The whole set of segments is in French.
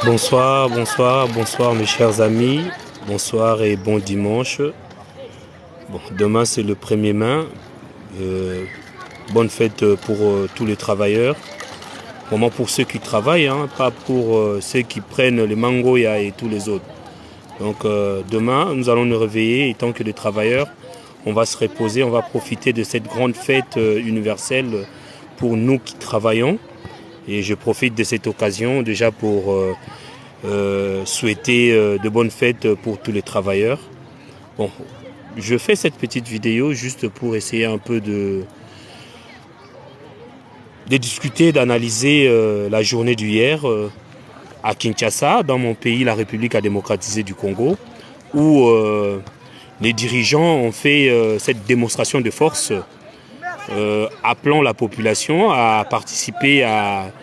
Bonsoir, bonsoir, bonsoir mes chers amis. Bonsoir et bon dimanche. Bon, demain c'est le 1er mai. Bonne fête pour tous les travailleurs. Vraiment pour ceux qui travaillent, hein, pas pour ceux qui prennent les mangoya et tous les autres. Donc demain, nous allons nous réveiller et tant que les travailleurs, on va se reposer, on va profiter de cette grande fête universelle pour nous qui travaillons. Et je profite de cette occasion déjà pour souhaiter de bonnes fêtes pour tous les travailleurs. Bon, je fais cette petite vidéo juste pour essayer un peu de discuter, d'analyser la journée d'hier à Kinshasa, dans mon pays, la République démocratisée du Congo, où les dirigeants ont fait cette démonstration de force appelant la population à participer à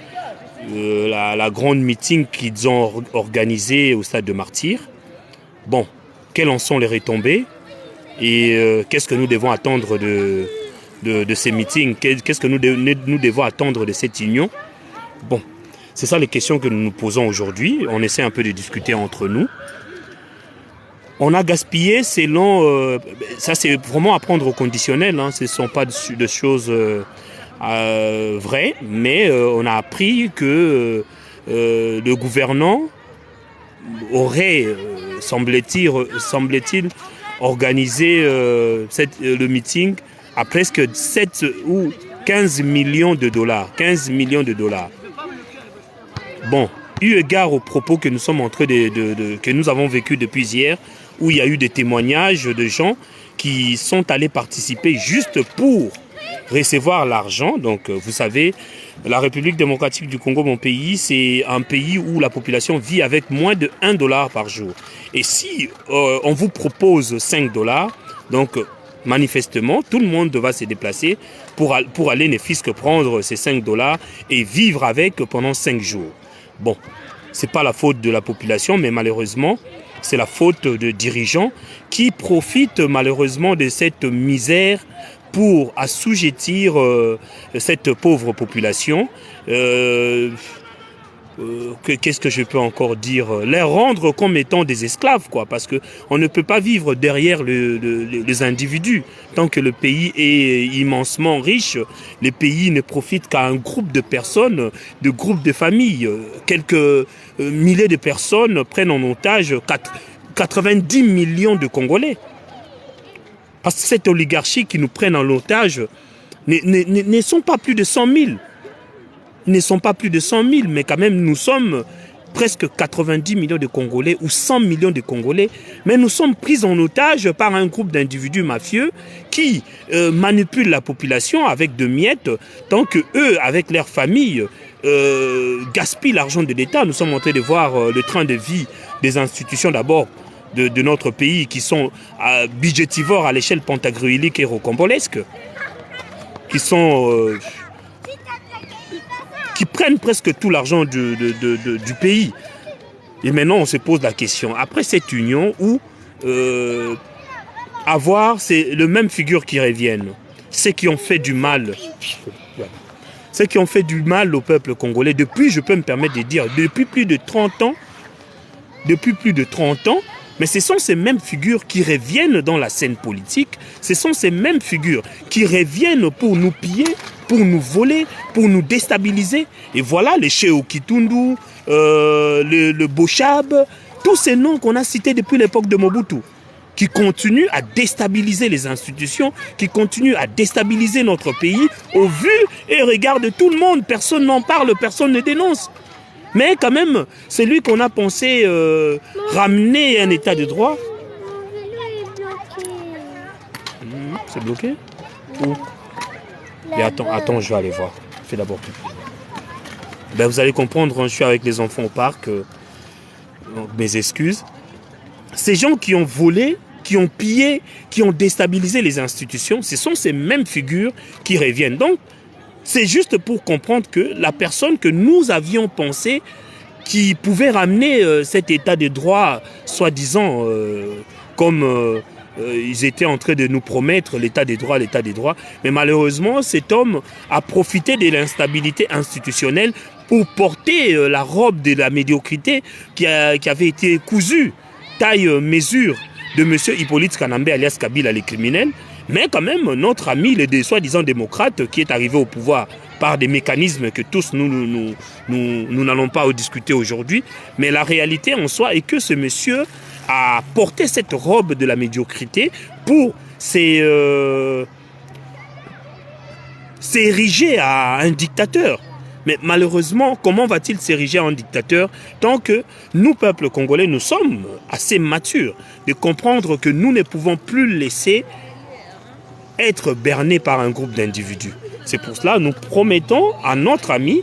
la grande meeting qu'ils ont organisée au stade de Martyrs. Bon, quelles en sont les retombées et qu'est-ce que nous devons attendre de ces meetings? Qu'est-ce que nous devons attendre de cette union? Bon, c'est ça les questions que nous nous posons aujourd'hui. On essaie un peu de discuter entre nous. On a gaspillé selon... ça, c'est vraiment à prendre au conditionnel. Hein. Ce ne sont pas de choses vraies, mais on a appris que le gouvernant aurait, semble-t-il, organisé le meeting à presque 7 ou 15 millions de dollars. 15 millions de dollars. Bon, eu égard aux propos que nous sommes en train que nous avons vécu depuis hier, où il y a eu des témoignages de gens qui sont allés participer juste pour recevoir l'argent. Donc, vous savez, la République démocratique du Congo, mon pays, c'est un pays où la population vit avec moins de 1 dollar par jour. Et si on vous propose 5 dollars, donc manifestement, tout le monde va se déplacer pour aller ne fût-ce que prendre ces 5 dollars et vivre avec pendant 5 jours. Bon, ce n'est pas la faute de la population, mais malheureusement, c'est la faute de dirigeants qui profitent malheureusement de cette misère pour assujettir cette pauvre population. Qu'est-ce que je peux encore dire? Les rendre comme étant des esclaves, quoi, parce qu'on ne peut pas vivre derrière les individus. Tant que le pays est immensement riche, les pays ne profitent qu'à un groupe de personnes, de groupes de familles. Quelques milliers de personnes prennent en otage 90 millions de Congolais. Parce que cette oligarchie qui nous prennent en otage ne sont pas plus de 100 000. Ils ne sont pas plus de 100 000, mais quand même, nous sommes presque 90 millions de Congolais ou 100 millions de Congolais, mais nous sommes pris en otage par un groupe d'individus mafieux qui manipulent la population avec de miettes, tant que eux, avec leurs familles, gaspillent l'argent de l'État. Nous sommes en train de voir le train de vie des institutions d'abord de notre pays qui sont budgétivores à l'échelle pantagruélique et rocambolesque, qui sont... qui prennent presque tout l'argent du pays. Et maintenant, on se pose la question, après cette union, où c'est le même figure qui reviennent, ceux qui ont fait du mal, ceux qui ont fait du mal au peuple congolais, depuis, je peux me permettre de dire, depuis plus de 30 ans, mais ce sont ces mêmes figures qui reviennent dans la scène politique, ce sont ces mêmes figures qui reviennent pour nous piller, pour nous voler, pour nous déstabiliser. Et voilà les Cheo Kitundu, le Bochab, tous ces noms qu'on a cités depuis l'époque de Mobutu, qui continuent à déstabiliser les institutions, qui continuent à déstabiliser notre pays, au vu et regard de tout le monde. Personne n'en parle, personne ne dénonce. Mais quand même, c'est lui qu'on a pensé ramener un état de droit. C'est bloqué? Où? Mais attends, je vais aller voir. Fais d'abord pipi. Ben, vous allez comprendre, hein, je suis avec les enfants au parc. Mes excuses. Ces gens qui ont volé, qui ont pillé, qui ont déstabilisé les institutions, ce sont ces mêmes figures qui reviennent. Donc, c'est juste pour comprendre que la personne que nous avions pensé qui pouvait ramener cet état de droit, soi-disant, comme ils étaient en train de nous promettre l'état des droits, mais malheureusement, cet homme a profité de l'instabilité institutionnelle pour porter la robe de la médiocrité qui avait été cousue, taille, mesure de M. Hippolyte Kanambe alias Kabila, les criminels, mais quand même notre ami, le soi-disant démocrate qui est arrivé au pouvoir par des mécanismes que tous nous n'allons pas discuter aujourd'hui, mais la réalité en soi est que ce monsieur a porté cette robe de la médiocrité pour s'ériger à un dictateur. Mais malheureusement, comment va-t-il s'ériger en dictateur tant que nous, peuple congolais, nous sommes assez matures de comprendre que nous ne pouvons plus laisser être bernés par un groupe d'individus. C'est pour cela que nous promettons à notre ami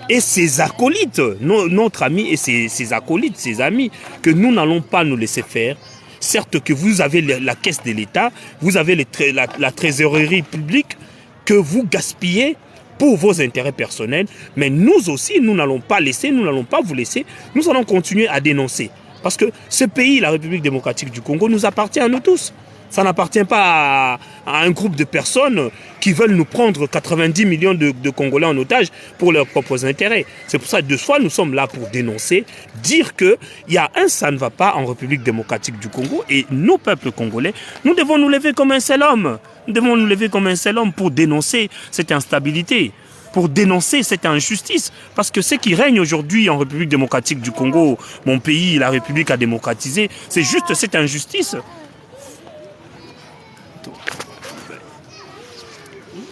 et ses acolytes, notre ami et ses acolytes, ses amis, que nous n'allons pas nous laisser faire. Certes que vous avez la caisse de l'État, vous avez la trésorerie publique que vous gaspillez pour vos intérêts personnels, mais nous aussi, nous n'allons pas laisser, nous n'allons pas vous laisser, nous allons continuer à dénoncer. Parce que ce pays, la République démocratique du Congo, nous appartient à nous tous. Ça n'appartient pas à un groupe de personnes qui veulent nous prendre 90 millions de Congolais en otage pour leurs propres intérêts. C'est pour ça que de fois, nous sommes là pour dénoncer, dire qu'il y a ça ne va pas en République démocratique du Congo et nos peuples congolais, nous devons nous lever comme un seul homme. Nous devons nous lever comme un seul homme pour dénoncer cette instabilité, pour dénoncer cette injustice. Parce que ce qui règne aujourd'hui en République démocratique du Congo, mon pays, la République a démocratisé, c'est juste cette injustice.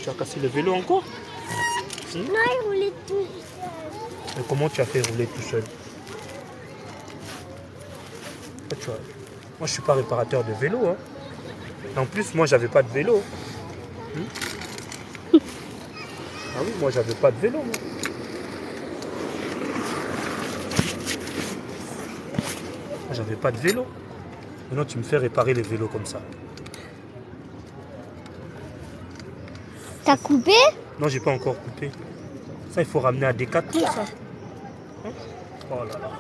Tu as cassé le vélo encore? Non, il roulait tout seul. Mais comment tu as fait rouler tout seul? Moi, je ne suis pas réparateur de vélo. Hein. En plus, moi, j'avais pas de vélo. Ah oui, moi, j'avais pas de vélo. Moi. J'avais pas de vélo. Maintenant, tu me fais réparer les vélos comme ça. T'as coupé? Non, j'ai pas encore coupé. Ça, il faut ramener à Decathlon, ça. Hein? Oh là là.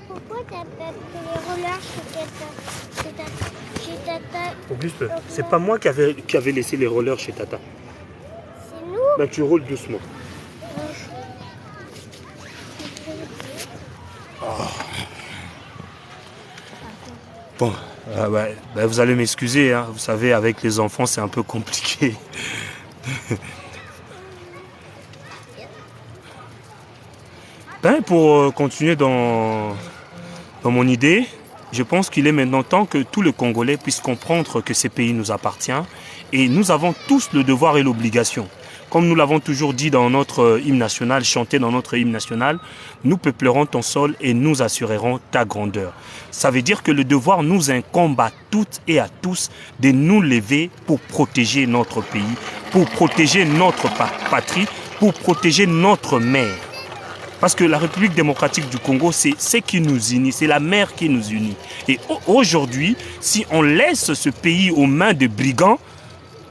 Pourquoi t'as pas pris les rollers chez Tata? Auguste, c'est pas moi qui avait laissé les rollers chez Tata. C'est nous? Ben, tu roules doucement. Oh. Bon, ben, vous allez m'excuser, hein. Vous savez, avec les enfants, c'est un peu compliqué. Ben, pour continuer dans mon idée, je pense qu'il est maintenant temps que tous les Congolais puissent comprendre que ce pays nous appartient et nous avons tous le devoir et l'obligation. Comme nous l'avons toujours dit dans notre hymne national, chanté dans notre hymne national, nous peuplerons ton sol et nous assurerons ta grandeur. Ça veut dire que le devoir nous incombe à toutes et à tous de nous lever pour protéger notre pays, pour protéger notre patrie, pour protéger notre mère. Parce que la République démocratique du Congo, c'est ce qui nous unit, c'est la mer qui nous unit. Et aujourd'hui, si on laisse ce pays aux mains de brigands,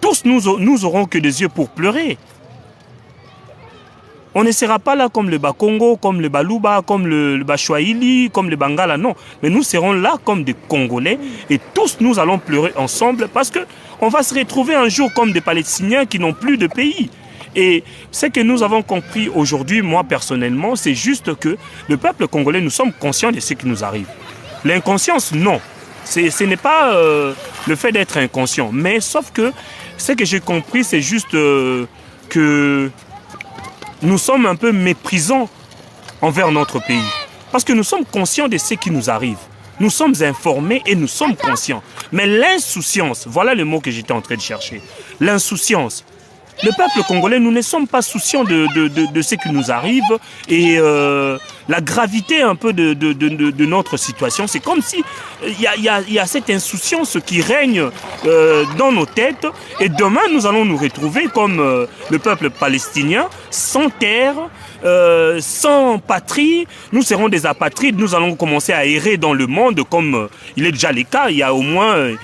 tous nous aurons que des yeux pour pleurer. On ne sera pas là comme le Bas-Congo, comme le Baluba, comme le Bashwaili, comme le Bangala, non. Mais nous serons là comme des Congolais et tous nous allons pleurer ensemble parce qu'on va se retrouver un jour comme des Palestiniens qui n'ont plus de pays. Et ce que nous avons compris aujourd'hui, moi personnellement, c'est juste que le peuple congolais, nous sommes conscients de ce qui nous arrive. L'inconscience, non. Ce n'est pas le fait d'être inconscient. Mais sauf que ce que j'ai compris, c'est juste que nous sommes un peu méprisants envers notre pays. Parce que nous sommes conscients de ce qui nous arrive. Nous sommes informés et nous sommes conscients. Mais l'insouciance, voilà le mot que j'étais en train de chercher. L'insouciance. Le peuple congolais, nous ne sommes pas souciants de ce qui nous arrive et la gravité un peu de notre situation. C'est comme si il y a cette insouciance qui règne dans nos têtes et demain nous allons nous retrouver comme le peuple palestinien, sans terre, sans patrie. Nous serons des apatrides, nous allons commencer à errer dans le monde comme il est déjà le cas. Il y a au moins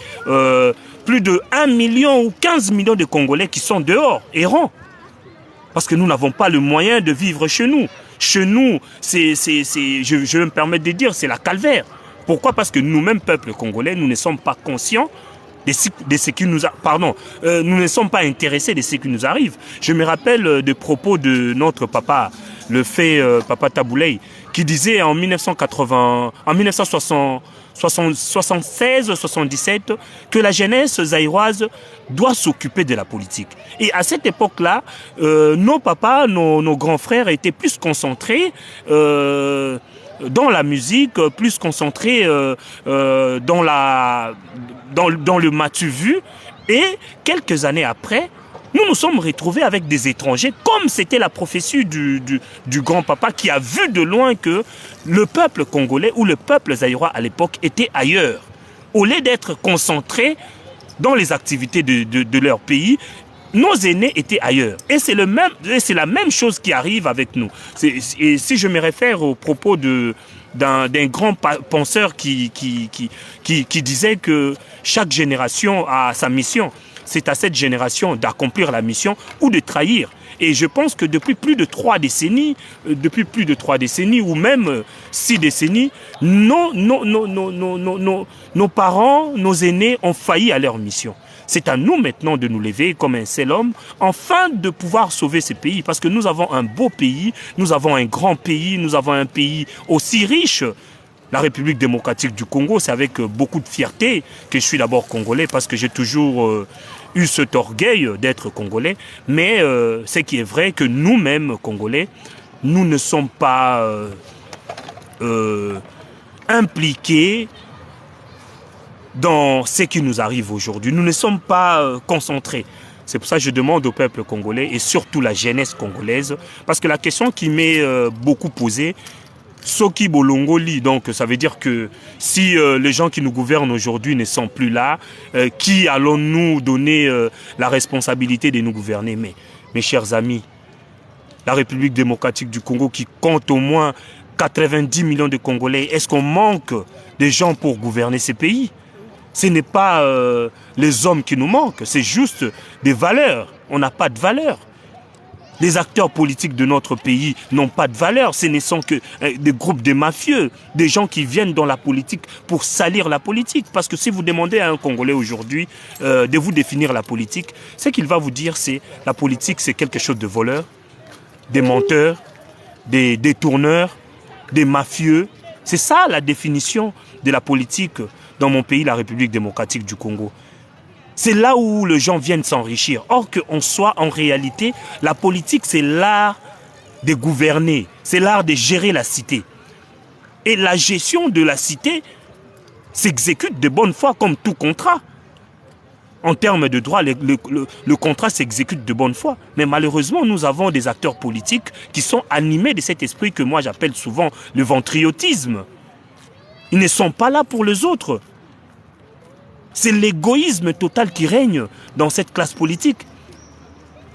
plus de 1 million ou 15 millions de Congolais qui sont dehors, errants. Parce que nous n'avons pas le moyen de vivre chez nous. Chez nous, je vais me permettre de dire, c'est la calvaire. Pourquoi? Parce que nous-mêmes, peuple congolais, nous ne sommes pas conscients de ce qui nous nous ne sommes pas intéressés de ce qui nous arrive. Je me rappelle des propos de notre papa, le fait Papa Tabouley, qui disait en 1976-77 que la jeunesse zaïroise doit s'occuper de la politique. Et à cette époque-là, nos papas, nos grands frères étaient plus concentrés dans la musique, plus concentrés dans le matu vu. Et quelques années après, nous nous sommes retrouvés avec des étrangers, comme c'était la prophétie du grand-papa qui a vu de loin que le peuple congolais ou le peuple zaïrois à l'époque était ailleurs. Au lieu d'être concentrés dans les activités de leur pays, nos aînés étaient ailleurs. Et c'est la même chose qui arrive avec nous. Et si je me réfère aux propos d'un grand penseur qui disait que chaque génération a sa mission. C'est à cette génération d'accomplir la mission ou de trahir. Et je pense que depuis plus de 3 décennies, ou même 6 décennies, nos parents, nos aînés ont failli à leur mission. C'est à nous maintenant de nous lever comme un seul homme, afin de pouvoir sauver ce pays. Parce que nous avons un beau pays, nous avons un grand pays, nous avons un pays aussi riche. La République démocratique du Congo, c'est avec beaucoup de fierté que je suis d'abord congolais, parce que j'ai toujours eu cet orgueil d'être congolais. Mais ce qui est vrai que nous-mêmes, congolais, nous ne sommes pas impliqués dans ce qui nous arrive aujourd'hui. Nous ne sommes pas concentrés. C'est pour ça que je demande au peuple congolais et surtout la jeunesse congolaise, parce que la question qui m'est beaucoup posée, Soki Bolongoli, donc ça veut dire que si les gens qui nous gouvernent aujourd'hui ne sont plus là, qui allons-nous donner la responsabilité de nous gouverner? Mais mes chers amis, la République démocratique du Congo qui compte au moins 90 millions de Congolais, est-ce qu'on manque de gens pour gouverner ces pays? Ce n'est pas les hommes qui nous manquent, c'est juste des valeurs. On n'a pas de valeurs. Les acteurs politiques de notre pays n'ont pas de valeur. Ce ne sont que des groupes de mafieux, des gens qui viennent dans la politique pour salir la politique. Parce que si vous demandez à un Congolais aujourd'hui de vous définir la politique, ce qu'il va vous dire, c'est la politique, c'est quelque chose de voleur, des menteurs, des détourneurs, des mafieux. C'est ça la définition de la politique dans mon pays, la République démocratique du Congo. C'est là où les gens viennent s'enrichir. Or qu'en soit, en réalité, la politique, c'est l'art de gouverner, c'est l'art de gérer la cité. Et la gestion de la cité s'exécute de bonne foi comme tout contrat. En termes de droit, le contrat s'exécute de bonne foi. Mais malheureusement, nous avons des acteurs politiques qui sont animés de cet esprit que moi j'appelle souvent le ventriotisme. Ils ne sont pas là pour les autres. C'est l'égoïsme total qui règne dans cette classe politique.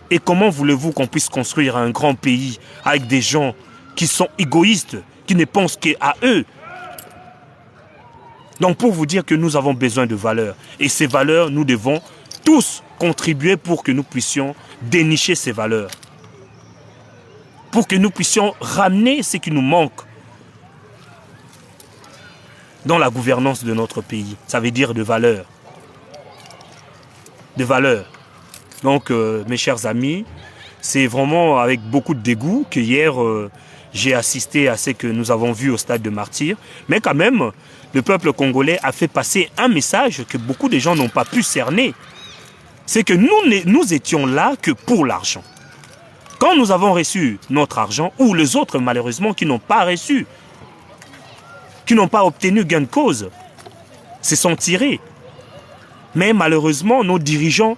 Et comment voulez-vous qu'on puisse construire un grand pays avec des gens qui sont égoïstes, qui ne pensent qu'à eux? Donc pour vous dire que nous avons besoin de valeurs. Et ces valeurs, nous devons tous contribuer pour que nous puissions dénicher ces valeurs. Pour que nous puissions ramener ce qui nous manque dans la gouvernance de notre pays. Ça veut dire de valeurs. De valeurs. Donc, mes chers amis, c'est vraiment avec beaucoup de dégoût que hier, j'ai assisté à ce que nous avons vu au stade de Martyrs. Mais quand même, le peuple congolais a fait passer un message que beaucoup de gens n'ont pas pu cerner. C'est que nous étions là que pour l'argent. Quand nous avons reçu notre argent, ou les autres malheureusement qui n'ont pas reçu, qui n'ont pas obtenu gain de cause, se sont tirés. Mais malheureusement, nos dirigeants,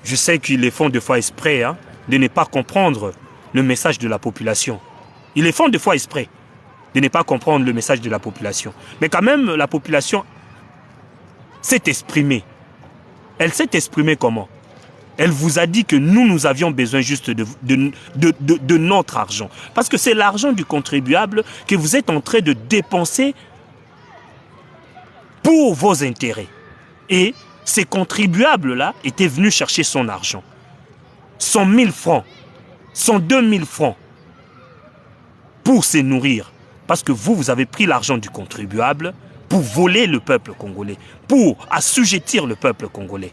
je sais qu'ils les font des fois exprès, de ne pas comprendre le message de la population. Ils les font des fois exprès, de ne pas comprendre le message de la population. Mais quand même, la population s'est exprimée. Elle s'est exprimée comment? Elle vous a dit que nous avions besoin juste de notre argent. Parce que c'est l'argent du contribuable que vous êtes en train de dépenser pour vos intérêts. Et ces contribuables-là étaient venus chercher son argent. sont 1000 francs, sont 2000 francs pour se nourrir. Parce que vous avez pris l'argent du contribuable pour voler le peuple congolais, pour assujettir le peuple congolais.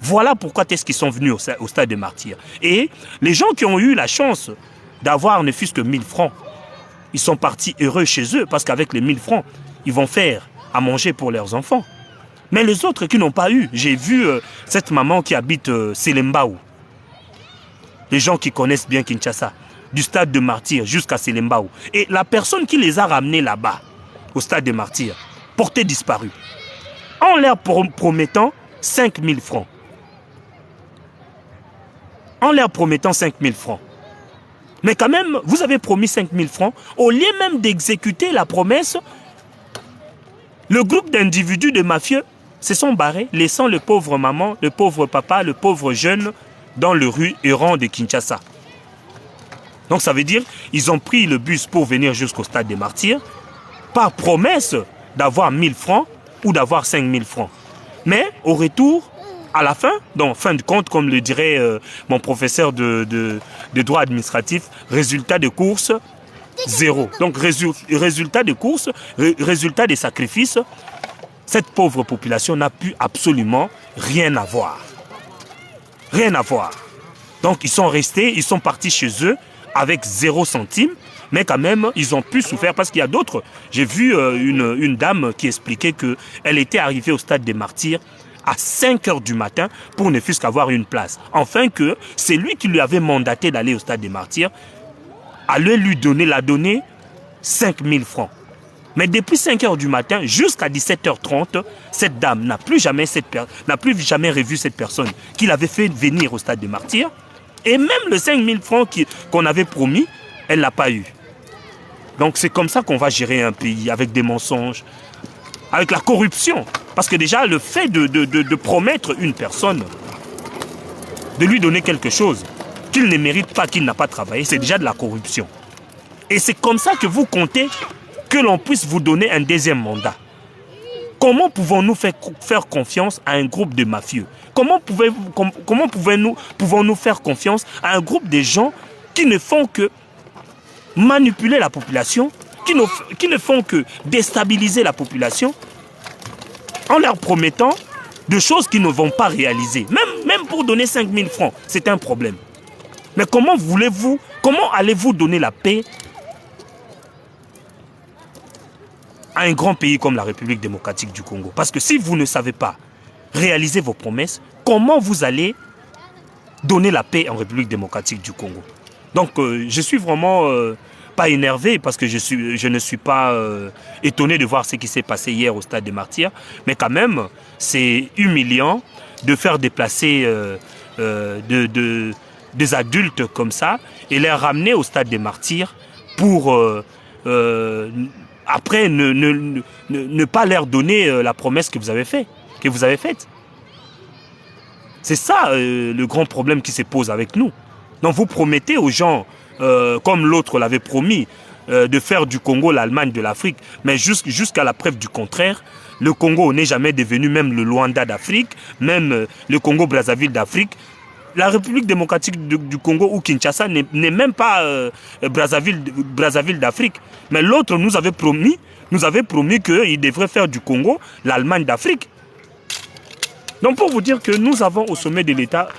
Voilà pourquoi est-ce qu'ils sont venus au stade des martyrs. Et les gens qui ont eu la chance d'avoir ne fût-ce que 1000 francs, ils sont partis heureux chez eux parce qu'avec les 1000 francs, ils vont faire à manger pour leurs enfants. Mais les autres qui n'ont pas eu, j'ai vu cette maman qui habite Selembao. Les gens qui connaissent bien Kinshasa, du stade de martyrs jusqu'à Selembao. Et la personne qui les a ramenés là-bas, au stade de martyrs, portée disparue, en leur promettant 5000 francs. En leur promettant 5000 francs. Mais quand même, vous avez promis 5000 francs, au lieu même d'exécuter la promesse, le groupe d'individus de mafieux se sont barrés, laissant le pauvre maman, le pauvre papa, le pauvre jeune dans le rue errant de Kinshasa. Donc ça veut dire ils ont pris le bus pour venir jusqu'au stade des martyrs par promesse d'avoir 1000 francs ou d'avoir 5000 francs. Mais au retour, à la fin, donc fin de compte, comme le dirait mon professeur de droit administratif, résultat de course, zéro. Donc résultat de course, résultat des sacrifices, cette pauvre population n'a pu absolument rien avoir. Rien à voir. Donc ils sont restés, ils sont partis chez eux avec 0 centime, mais quand même ils ont pu souffrir parce qu'il y a d'autres. J'ai vu une dame qui expliquait qu'elle était arrivée au stade des martyrs à 5 h du matin pour ne fût-ce qu'avoir une place. Enfin que c'est lui qui lui avait mandaté d'aller au stade des martyrs, allait lui donner, l'a donné 5000 francs. Mais depuis 5 h du matin jusqu'à 17 h 30, cette dame n'a plus jamais revu cette personne qui l'avait fait venir au stade des martyrs. Et même le 5000 francs qu'on avait promis, elle ne l'a pas eu. Donc c'est comme ça qu'on va gérer un pays, avec des mensonges, avec la corruption. Parce que déjà, le fait de promettre une personne, de lui donner quelque chose qu'il ne mérite pas, qu'il n'a pas travaillé, c'est déjà de la corruption. Et c'est comme ça que vous comptez que l'on puisse vous donner un deuxième mandat. Comment pouvons-nous faire confiance à un groupe de mafieux? Comment pouvons-nous faire confiance à un groupe de gens qui ne font que manipuler la population, qui ne font que déstabiliser la population en leur promettant de choses qu'ils ne vont pas réaliser. Même pour donner 5000 francs, c'est un problème. Mais comment allez-vous donner la paix à un grand pays comme la République démocratique du Congo? Parce que si vous ne savez pas réaliser vos promesses, comment vous allez donner la paix en République démocratique du Congo? Donc je suis vraiment pas énervé parce que je ne suis pas étonné de voir ce qui s'est passé hier au stade des martyrs, mais quand même c'est humiliant de faire déplacer des adultes comme ça et les ramener au stade des martyrs pour après ne pas leur donner la promesse que vous avez faite. C'est ça le grand problème qui se pose avec nous. Donc vous promettez aux gens, comme l'autre l'avait promis, de faire du Congo l'Allemagne de l'Afrique, mais jusqu'à la preuve du contraire, le Congo n'est jamais devenu même le Luanda d'Afrique, même le Congo-Brazzaville d'Afrique. La République démocratique du Congo ou Kinshasa n'est même pas Brazzaville d'Afrique. Mais l'autre nous avait promis qu'il devrait faire du Congo l'Allemagne d'Afrique. Donc pour vous dire que nous avons au sommet de l'État,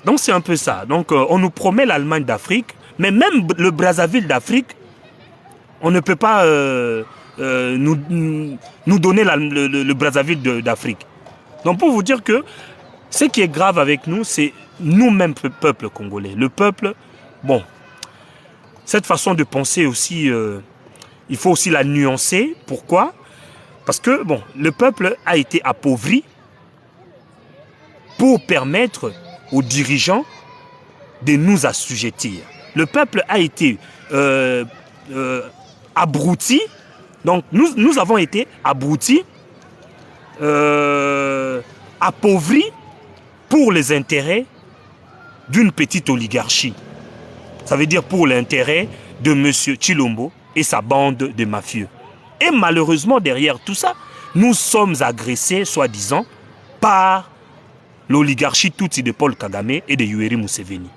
donc c'est un peu ça. Donc on nous promet l'Allemagne d'Afrique, mais même le Brazzaville d'Afrique, on ne peut pas nous donner le Brazzaville d'Afrique. Donc pour vous dire que ce qui est grave avec nous, c'est nous-mêmes, peuple congolais. Le peuple, bon, cette façon de penser aussi, il faut aussi la nuancer. Pourquoi? Parce que bon, le peuple a été appauvri pour permettre aux dirigeants de nous assujettir. Le peuple a été abruti. Donc nous avons été abrutis, appauvris pour les intérêts d'une petite oligarchie. Ça veut dire pour l'intérêt de M. Tshilombo et sa bande de mafieux. Et malheureusement, derrière tout ça, nous sommes agressés, soi-disant, par l'oligarchie Tutsi de Paul Kagame et de Yoweri Museveni.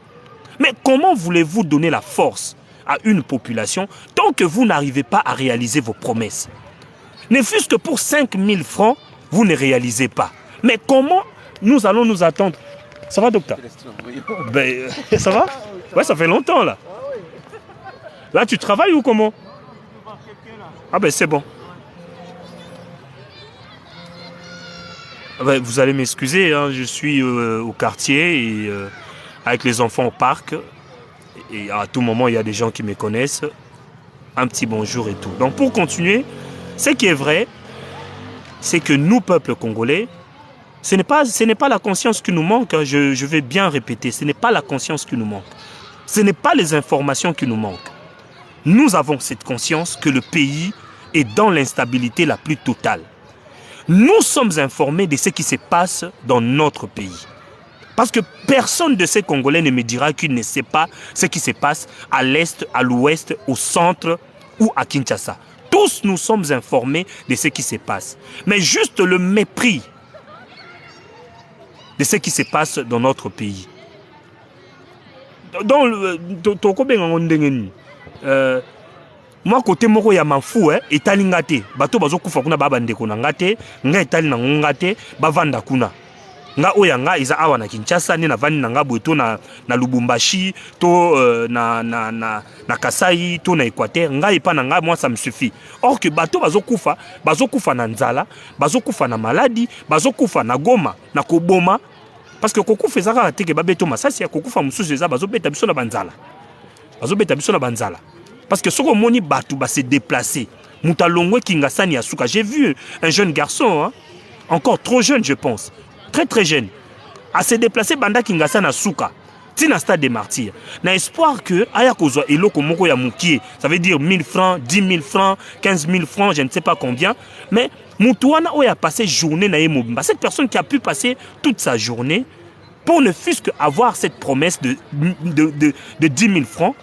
Mais comment voulez-vous donner la force à une population tant que vous n'arrivez pas à réaliser vos promesses? Ne fût-ce que pour 5 000 francs, vous ne réalisez pas. Mais comment nous allons nous attendre? Ça va, docteur? Ben, ça va? Ouais, ça fait longtemps, là. Là, tu travailles ou comment? Ah ben, c'est bon. Ben, vous allez m'excuser, hein, je suis au quartier et avec les enfants au parc. Et à tout moment, il y a des gens qui me connaissent. Un petit bonjour et tout. Donc, pour continuer, ce qui est vrai, c'est que nous, peuple congolais, ce n'est pas la conscience qui nous manque, hein, je vais bien répéter, ce n'est pas la conscience qui nous manque. Ce n'est pas les informations qui nous manquent. Nous avons cette conscience que le pays est dans l'instabilité la plus totale. Nous sommes informés de ce qui se passe dans notre pays. Parce que personne de ces Congolais ne me dira qu'il ne sait pas ce qui se passe à l'est, à l'ouest, au centre ou à Kinshasa. Tous nous sommes informés de ce qui se passe. Mais juste le mépris de ce qui se passe dans notre pays. Dans le... moi côté moko ya mafu etali ngate bato bazokufa kuna babandeko na ngate nga etali na ngate bavanda kuna nga oya nga iza awa na Kinshasa ne na vandi na nga boeto na Lubumbashi to na Kasai to na Équateur nga epa na nga moi ça me suffit. Or que bato bazokufa na nzala, bazokufa na maladie, bazokufa na Goma na koboma parce que kokufa ezaka te ke babeto masasi ya kokufa mususu eza bazobeta biso na banzala. Bazobeta biso na banzala. Parce que ce que moni batou va se déplacer. Moutalongwe Kingasani Asuka. J'ai vu un jeune garçon, hein, encore trop jeune je pense, très très jeune, à se déplacer banda Kingasani Asuka. Tina stade des martyrs. Na espoir que ayakozwa eloko moko ya mukie, ça veut dire 1000 francs, 10 000 francs, 15 000 francs, je ne sais pas combien, mais Moutouana a passé journée na Mobimba. Cette personne qui a pu passer toute sa journée pour ne fût-ce qu'avoir cette promesse de 10 000 francs.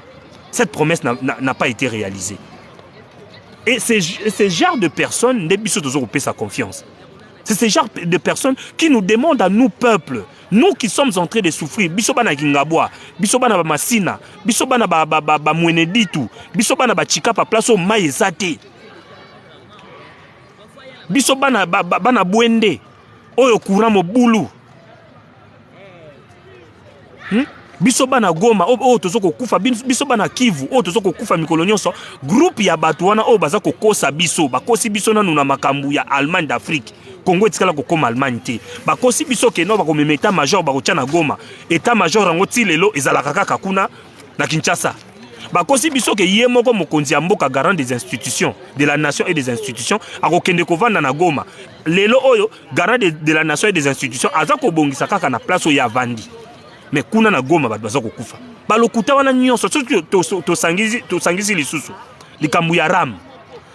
Cette promesse n'a pas été réalisée. Et c'est ce genre de personnes, sa confiance. C'est ce genre de personnes qui nous demandent à nous, peuple, nous qui sommes en train de souffrir, bisobana Kingabwa, bisobana Masina, bisobana Mweneditu, bisobana Chikapa place au Maïzate, bisobana Bana Bwende, Oyo Kuramo Boulou. Bisobana Goma o tozoko kufa bisobana Kivu o tozoko kufa mikolo nyonso groupe ya bato wana o baza kokosa biso bakosi biso nanu na makambu ya Allemagne d'Afrique Congo etikala kokoma Allemagne te bakosi biso ke no bakomemeta major bakotia na Goma état major rango ti lelo ezalaka kaka kuna na Kinshasa bakosi biso ke ye moko mokonzi ya mboka garant des institutions de la nation et des institutions akokende kovanda na Goma lelo oyo garant de la nation et des institutions aza kobongisa kaka na place ya vandi. Mais kuna na Goma bato baza kokufa balokuta wana nyonso to sangisi lisusu likambu ya ram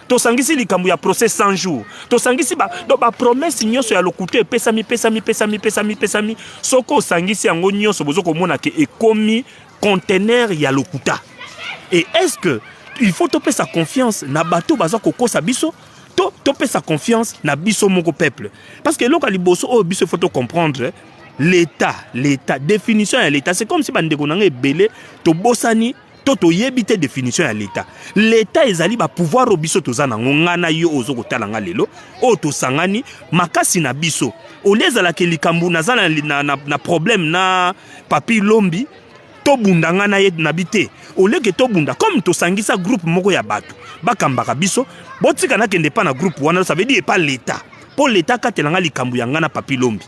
to sangisi likambu ya procès 100 jours to sangisi ba promesse nyonso ya lokuta pesami soko sangisi yango nyonso bozoko mona ke ekomi conteneur ya lokuta. Et est-ce que il faut toper sa confiance na bato baza kokosa biso toper sa confiance na biso moko peuple parce que loka liboso o biso faut comprendre l'État, définition à l'État, c'est comme si bandeko nanga ebele to bosani to yebite définition à l'État. L'État ezali ba pouvoir o biso tozana ngana yo ozo kotala nga lelo o to sangani makasi na biso. O lezala ke likambu nazala na problème na papi lombi to bunda ngana ye na bité. O leke to bunda comme to sangisa groupe moko ya bato bakambaka biso botika na kende pa na groupe wana ça veut dire pas l'État. Pour l'État katelanga likambu ya ngana papi lombi.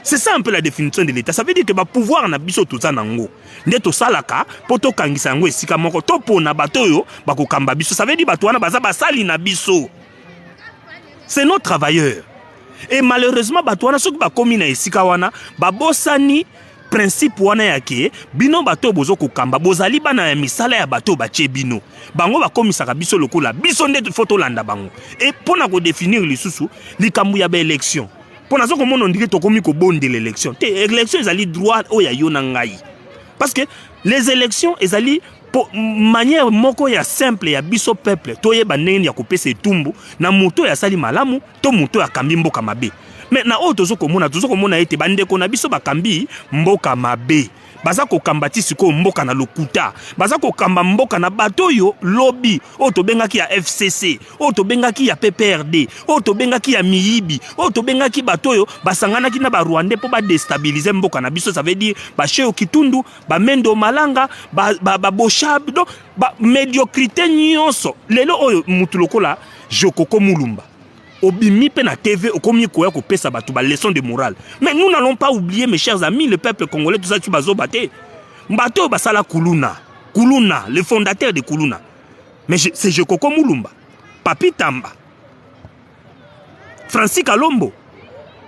C'est ça un peu la définition de l'État. Ça veut dire que le pouvoir na biso toza nango. Nde to salaka poto kangisa ngo esika moko to pona bato yo bako kamba biso. Ça veut dire bato wana baza basali na biso. C'est nos travailleurs. Et malheureusement bato wana soki bakomi na esika wana babosani principe wana yake bino bato bozo ko kamba bozali bana ya misala ya bato batie bino. Bango bakomisaka biso lokola biso nde photo landa bango. Et pona ko définir lisusu likambu ya ba élection. Pour nous, comment on dit que bon de l'élection. Les élections, elles ont droit au yayo nangai. Parce que les élections, elles ont pour manière moko ya simple ya biso peuple toyeba ndenge ya kopesa etumbu na moto ya sali malamu to moto ya kambi mboka mabe. Mais na oyo tozokomona ete bandeko na biso bakambi mboka mabe. Baza kokamba siko mboka na lokuta. Baza kokamba mboka na bato yo lobby. Oyo tobengaki ya FCC, oyo tobengaki ya PPRD, oyo tobengaki ya miyibi, oyo tobengaki bato yo basanganaki na ba Rwandais po ba déstabiliser mboka na biso. Ça veut dire ba Cheo Kitundu, ba Mendo Malanga, ba Boshab, ba médiocrité nyonso. Lelo oyo mutu lokola Jokoko Mulumba. Obimi pe na TV okomi koya ko pesa batu ba leçon de morale. Mais nous n'allons pas oublier, mes chers amis, le peuple congolais, tout ça tu bazo bate. Mbato basala Kuluna, le fondateur de Kuluna. Mais c'est Jokoko Mulumba, Papi Tamba, Francis Kalombo.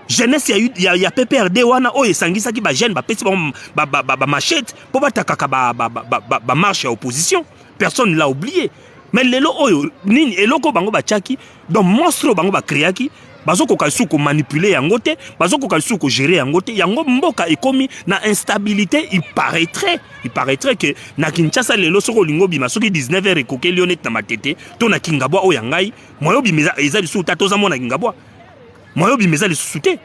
Jeunesse ya PPRD wana oye sangisa ki ba jeune ba pesi ba machette pour ba takaka ba marche à opposition. Personne ne l'a oublié. Mais lelo oyo nini eloko bango ba chaki donc monstre bango ba créaki bazo ko kalsu ko manipuler yango te bazo ko kalsu ko gérer yango te yango mboka ekomi na instabilité. Il paraîtrait que na Kinshasa lelo soko lingo bima soki 19h ekoke lionet na matete to na Kingabwa oyo ngai moyo bimeza ezali sous tatoza mona Kingabwa moyo bimeza le sous-te.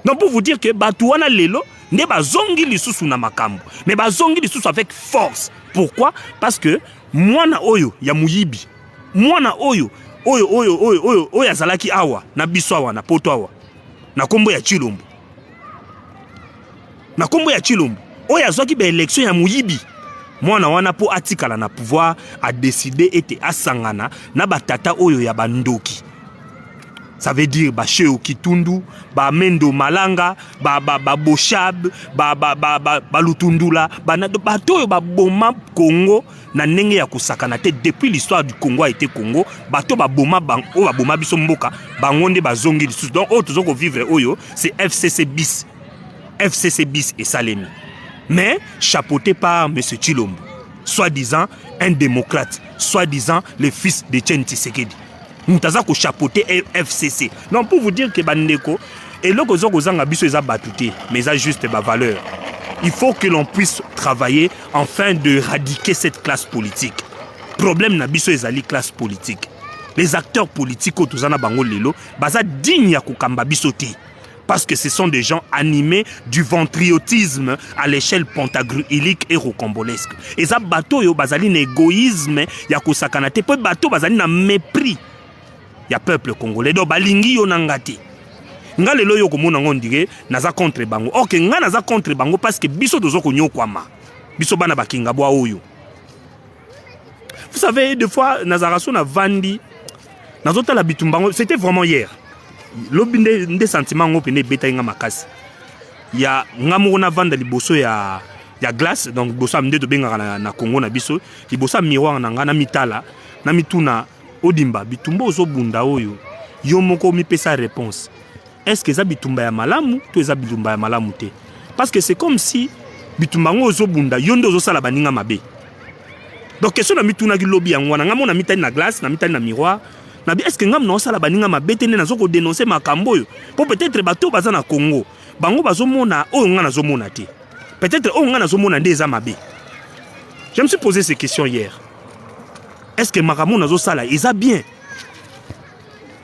Donc pour vous dire que batuana lelo ne bazongi lisusu na makambo mais bazongi lisusu avec force. Pourquoi? Parce que mwana oyo ya muyibi mwana oyo azalaki awa na biso awa na poto awa na kombo ya Chilombo oyo azwaki ba élection ya muyibi mwana wana po atikala na pouvoir a décidé ete asangana na batata oyo ya bandoki. Ça veut dire ba Cheo Kitundu, ba Mendo Malanga, ba Boshab, ba Lutundula, ba toyo ba boma Congo na ndenge ya kusakana te. Depuis l'histoire du Congo a été Congo, ba to ba boma biso mboka, ba ngonde ba zongi lisusu. Donc o tozoko vivre oyo, c'est FCC bis et Salemi. Mais chapeauté par M. Chilombo, soi-disant un démocrate, soi-disant le fils de Etienne Tshisekedi. Nous avons chapeauté FCC. Donc pour vous dire que bandeko et le kozanga biso eza batouté mais ça juste ba valeur. Il faut que l'on puisse travailler afin de éradiquer cette classe politique. Problème na biso ezali classe politique. Les acteurs politiques otozana bango lelo baza digne ya kokamba biso te. Parce que ce sont des gens animés du ventriotisme à l'échelle pantagruélique et rocambolesque. Et ça bateau yo bazali na égoïsme ya kosakana te po bateau bazali na mépris. Il y a peuple congolais do balingi yo nangati nga lelo yo komona ngondire naza contre bango. OK nga naza contre bango parce que biso dozo ko nyokwama biso bana bakinga bwa oyo. Vous savez des fois nazaraso na vandi nazota la bitumbango. C'était vraiment hier lobinde nde sentiment ngo pene beta nga makasi ya ngamu na vanda liboso ya glace. Donc bosa mde to benga na Congo na biso libosa miroir na nga na mitala na mituna Odimba bitumba ozobunda oyo yo moko mi pesa réponse. Est-ce que ça bitumba ya malamu to eza bitumba ya malamu te? Parce que c'est comme si bitumba ngo ozobunda yo ndo ozosala baninga mabe. Donc question na mituna ki lobby yango na ngamo na mitani na glace na mitani na miroir na bi est-ce que ngam na osala baninga mabe te ne nazoko dénoncer makambo yo po peut-être bato baza na Congo bango bazomona oyo nga nazomona te. Peut-être oyo nga nazomona nde eza mabe. Je me suis posé ces questions hier. Est-ce que Makamou nazo sala isa bien?